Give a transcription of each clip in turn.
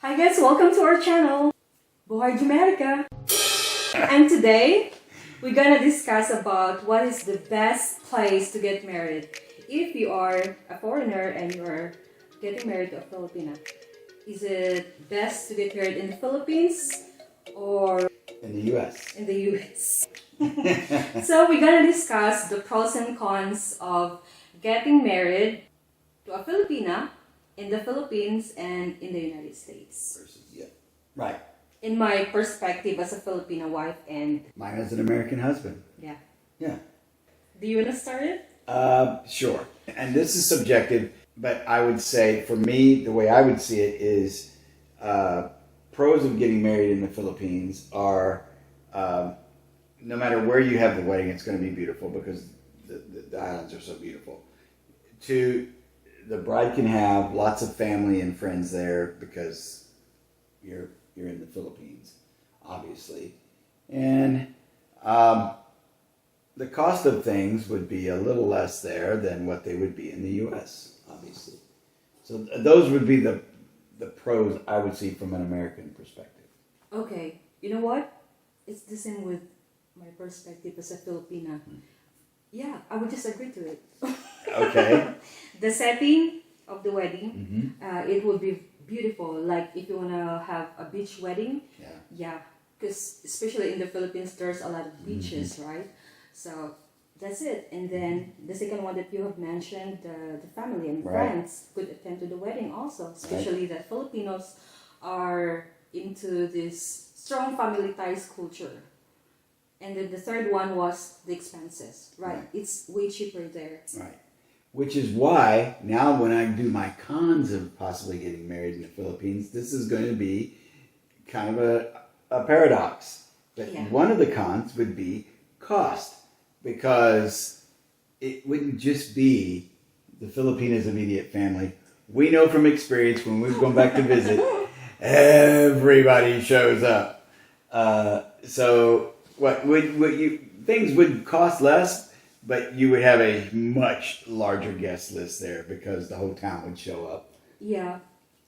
Hi guys, welcome to our channel, Buhay Jumerika. And today, we're gonna discuss about what is the best place to get married. If you are a foreigner and you are getting married to a Filipina, is it best to get married in the Philippines or in the U.S.? In the U.S. So we're gonna discuss the pros and cons of getting married to a Filipina in the Philippines and in the United States. Right. In my perspective as a Filipina wife and... Mine as an American husband. Yeah. Yeah. Do you want to start it? Sure. And this is subjective, but I would say for me, the way I would see it is pros of getting married in the Philippines are no matter where you have the wedding, it's going to be beautiful because the islands are so beautiful. The bride can have lots of family and friends there because you're in the Philippines, obviously. And the cost of things would be a little less there than what they would be in the U.S., obviously. So those would be the pros I would see from an American perspective. Okay. You know what? It's the same with my perspective as a Filipina. Yeah, I would just agree to it. Okay. The setting of the wedding, it would be beautiful. Like if you want to have a beach wedding. Yeah. Because especially in the Philippines, there's a lot of beaches, right? So that's it. And then the second one that you have mentioned, the family and friends could attend to the wedding also. Especially that Filipinos are into this strong family ties culture. And then the third one was the expenses, right? It's way cheaper there. Right. Which is why now when I do my cons of possibly getting married in the Philippines, this is going to be kind of a paradox. But one of the cons would be cost, because it wouldn't just be the Filipinas' immediate family. We know from experience when we've gone back to visit, everybody shows up. So things would cost less, but you would have a much larger guest list there because the whole town would show up. Yeah.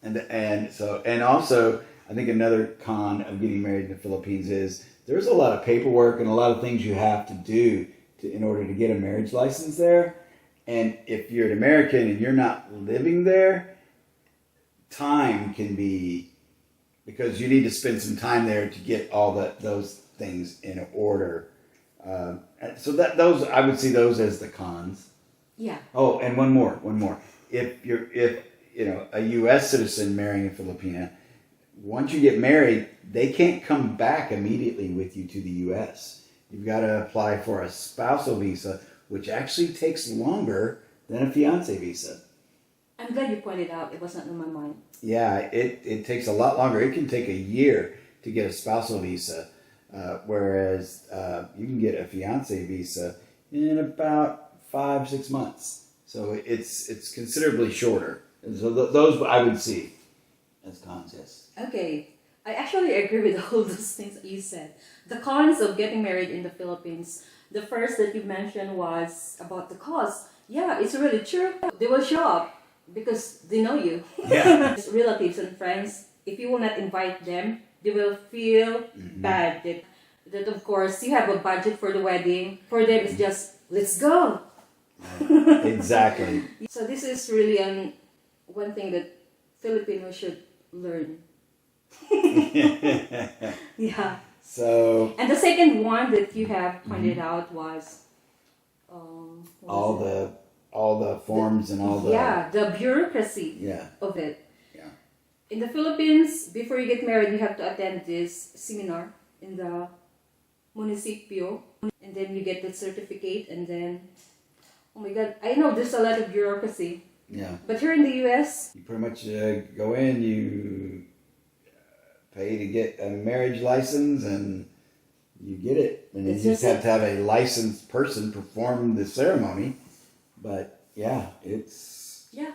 And also, I think another con of getting married in the Philippines is there's a lot of paperwork and a lot of things you have to do in order to get a marriage license there. And if you're an American and you're not living there, time can be, because you need to spend some time there to get all those things in order. So those, I would see those as the cons. Yeah. Oh, and one more. If a U.S. citizen marrying a Filipina, once you get married, they can't come back immediately with you to the U.S. You've got to apply for a spousal visa, which actually takes longer than a fiancé visa. I'm glad you pointed out. It wasn't in my mind. Yeah, it takes a lot longer. It can take a year to get a spousal visa. Whereas you can get a fiancé visa in about 5-6 months. So it's considerably shorter. And so those I would see as cons, yes. Okay. I actually agree with all those things that you said. The cons of getting married in the Philippines, the first that you mentioned was about the cost. Yeah, it's really true. They will show up because they know you. Yeah. Relatives and friends, if you will not invite them, they will feel bad that of course you have a budget for the wedding. For them it's just, let's go. Exactly. So this is really one thing that Filipinos should learn. Yeah. So. And the second one that you have pointed out was all the forms and all the. Yeah, the bureaucracy of it. In the Philippines, before you get married, you have to attend this seminar in the municipio. And then you get the certificate. And then, oh my God, I know there's a lot of bureaucracy. Yeah. But here in the U.S. You pretty much go in, you pay to get a marriage license, and you get it. And you just have to have a licensed person perform the ceremony. But yeah, it's... Yeah,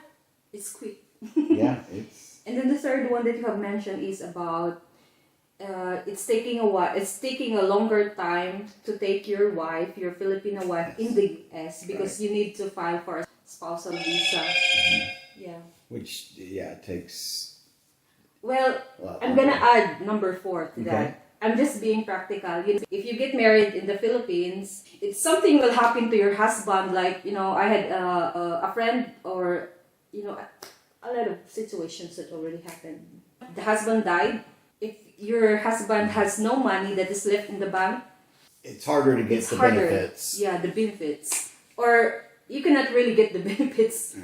it's quick. Yeah, it's... And then the third one that you have mentioned is about it's taking a while. It's taking a longer time to take your wife, your Filipino wife, in the U.S. because you need to file for a spousal visa. Yeah. Which takes Well, I'm gonna add number 4 to that. I'm just being practical. You know, if you get married in the Philippines, it's something will happen to your husband. Like, you know, I had a friend, or, you know, a lot of situations that already happened. The husband died. If your husband has no money that is left in the bank, it's harder to get benefits. Yeah, the benefits. Or you cannot really get the benefits.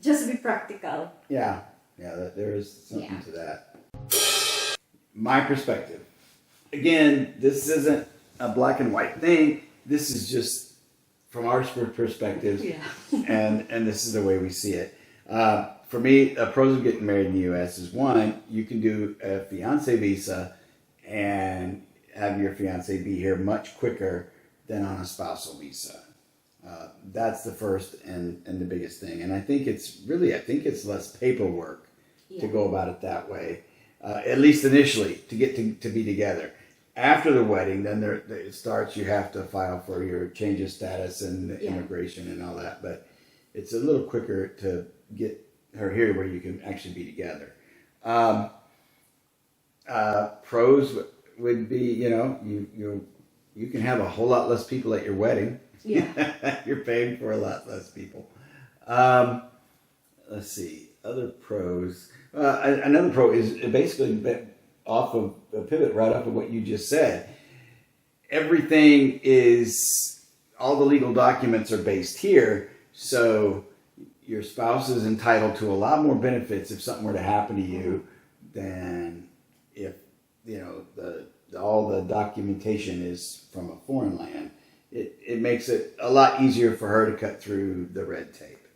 Just be practical. Yeah, there is something to that. My perspective. Again, this isn't a black and white thing. This is just from our perspective. Yeah. and this is the way we see it. For me, a pros of getting married in the U.S. is, one, you can do a fiancé visa and have your fiancé be here much quicker than on a spousal visa. That's the first and the biggest thing. And I think it's less paperwork to go about it that way. At least initially, to get to be together. After the wedding, then it starts. You have to file for your change of status and immigration and all that. But it's a little quicker to get her here where you can actually be together. Pros would be, you know, you can have a whole lot less people at your wedding. Yeah, you're paying for a lot less people. Let's see, other pros. Another pro is basically off of a pivot right off of what you just said. Everything is, all the legal documents are based here, so your spouse is entitled to a lot more benefits if something were to happen to you than if, you know, all the documentation is from a foreign land. It makes it a lot easier for her to cut through the red tape.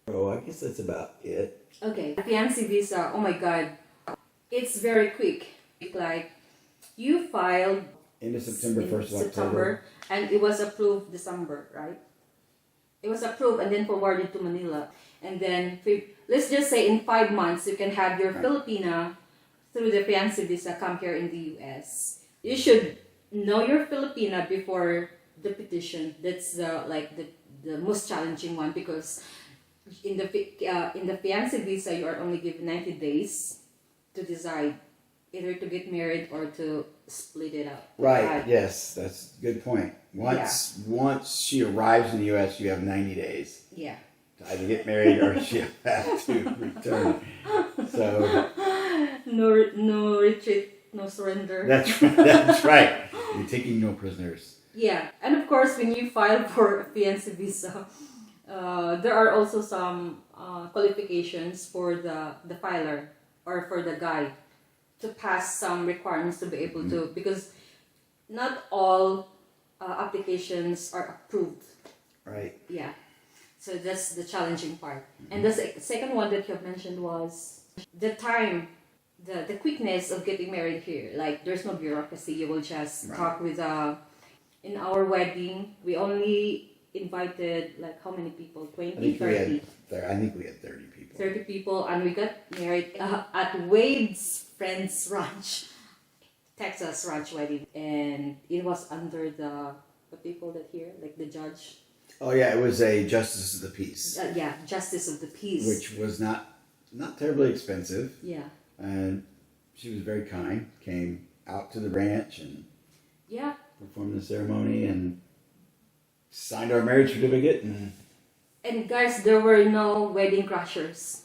Oh, I guess that's about it. Okay, fiancé visa, oh my God, it's very quick. Like, you filed end of September, 1st of October, and it was approved December, right? It was approved and then forwarded to Manila. And then, let's just say in 5 months, you can have your Filipina through the fiancé visa come here in the US. You should know your Filipina before the petition. That's the most challenging one, because in the fiancé visa, you are only given 90 days to decide either to get married or to split it up. Right. Yes, that's a good point. Once she arrives in the U.S., you have 90 days. Yeah. To either get married or she'll have to return. So. No retreat, no surrender. That's right. You're taking no prisoners. Yeah, and of course, when you file for a fiancé visa, there are also some qualifications for the filer or for the guy to pass some requirements to be able to, because not all applications are approved. Right. Yeah, so that's the challenging part. And the second one that you have mentioned was the time, the quickness of getting married here. Like, there's no bureaucracy. You will just talk with in our wedding, we only invited, like, how many people? 20, 30? I think we had 30 people. 30 people, and we got married at Wade's friend's ranch, Texas ranch wedding. And it was under the people that here, like the judge. Oh yeah, it was a justice of the peace. Yeah, justice of the peace. Which was not terribly expensive. Yeah. And she was very kind, came out to the ranch and performed the ceremony and signed our marriage certificate. And guys, there were no wedding crashers.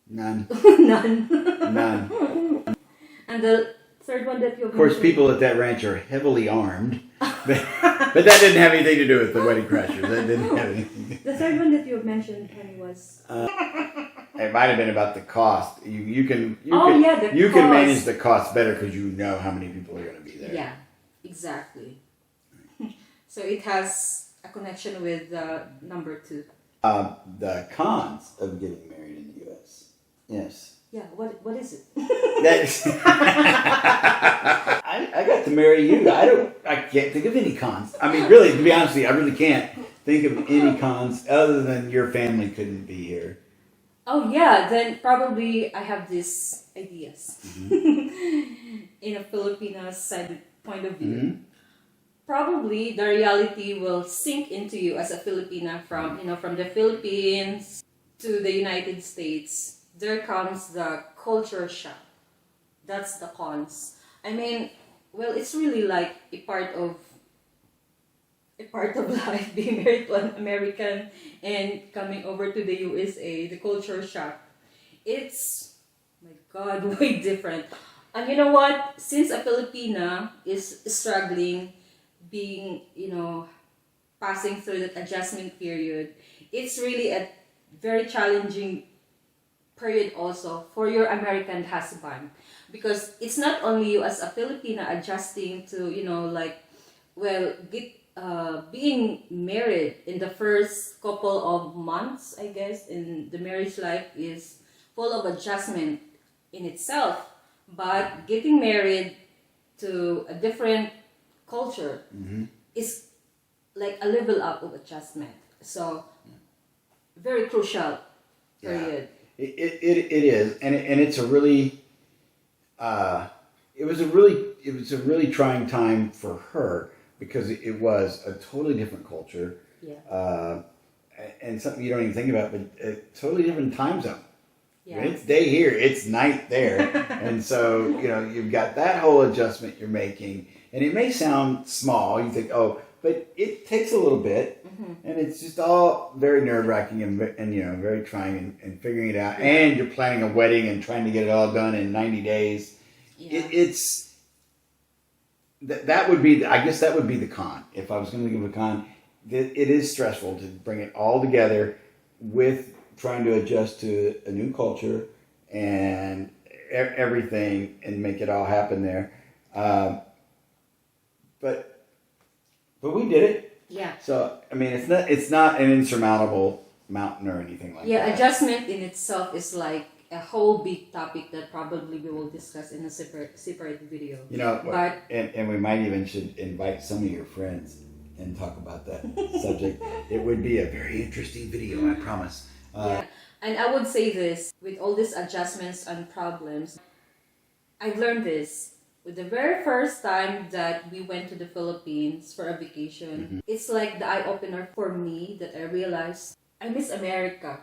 None. None. And the third one that you mentioned. Of course, people at that ranch are heavily armed, but that didn't have anything to do with the wedding crashers. That didn't have anything. The third one that you mentioned, Penny, was. It might have been about the cost. You can manage the cost better because you know how many people are going to be there. Yeah, exactly. So it has a connection with number 2. The cons of getting married in the U.S. Yes. Yeah. What is it? I got to marry you. I can't think of any cons. I mean, really, to be honest with you, I really can't think of any cons other than your family couldn't be here. Oh yeah, then probably I have these ideas in a Filipino side point of view. Mm-hmm. Probably the reality will sink into you as a Filipina from the Philippines to the United States. There comes the culture shock. That's the cons. I mean, well, it's really like a part of life being married to an American and coming over to the USA, the culture shock. It's, my God, way different. And you know what? Since a Filipina is struggling, being, passing through that adjustment period, it's really a very challenging period also for your American husband. Because it's not only you as a Filipina adjusting to, being married in the first couple of months, I guess, in the marriage life is full of adjustment in itself. But getting married to a different culture is like a level up of adjustment. So, very crucial period. Yeah. It is, and it's a really, it was a really trying time for her because it was a totally different culture. Yeah. And something you don't even think about, but a totally different time zone. Yeah. It's day here, it's night there. And so, you've got that whole adjustment you're making. And it may sound small, you think, but it takes a little bit. And it's just all very nerve-wracking and very trying and figuring it out. Yeah. And you're planning a wedding and trying to get it all done in 90 days. Yeah. That would be, I guess that would be the con. If I was going to give a con, it is stressful to bring it all together with trying to adjust to a new culture and everything and make it all happen there. But we did it. Yeah. So, I mean, it's not an insurmountable mountain or anything like that. Yeah, adjustment in itself is like a whole big topic that probably we will discuss in a separate video. But and we might even should invite some of your friends and talk about that subject. It would be a very interesting video, I promise. Yeah, and I would say this, with all these adjustments and problems, I've learned this. With the very first time that we went to the Philippines for a vacation, it's like the eye-opener for me that I realized I miss America.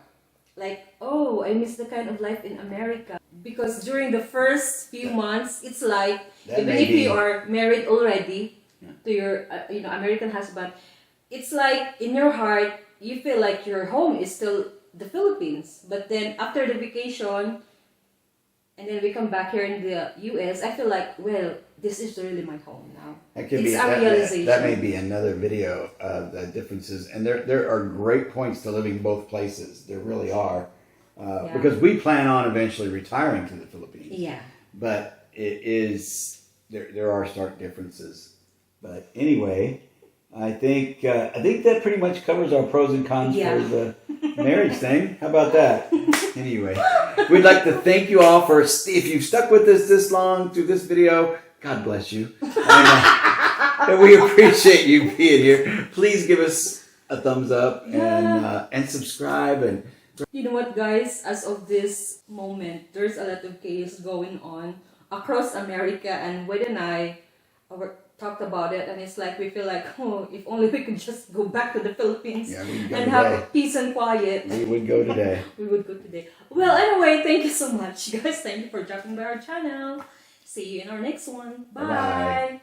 Like, I miss the kind of life in America. Because during the first few months, it's like, even if you are married already to your American husband, it's like in your heart, you feel like your home is still the Philippines. But then after the vacation, and then we come back here in the US, I feel like, well, this is really my home now. It's a realization. That may be another video of the differences. And there are great points to living both places. There really are. Because we plan on eventually retiring to the Philippines. Yeah. But it is, there are stark differences. But anyway, I think that pretty much covers our pros and cons for the marriage thing. How about that? Anyway, we'd like to thank you all if you've stuck with us this long through this video. God bless you. And we appreciate you being here. Please give us a thumbs up and subscribe. And you know what, guys? As of this moment, there's a lot of chaos going on across America, and Wade and I talked about it, and it's like we feel like, if only we could just go back to the Philippines and have peace and quiet. We would go today. We would go today. Well, anyway, thank you so much, guys. Thank you for dropping by our channel. See you in our next one. Bye. Bye-bye.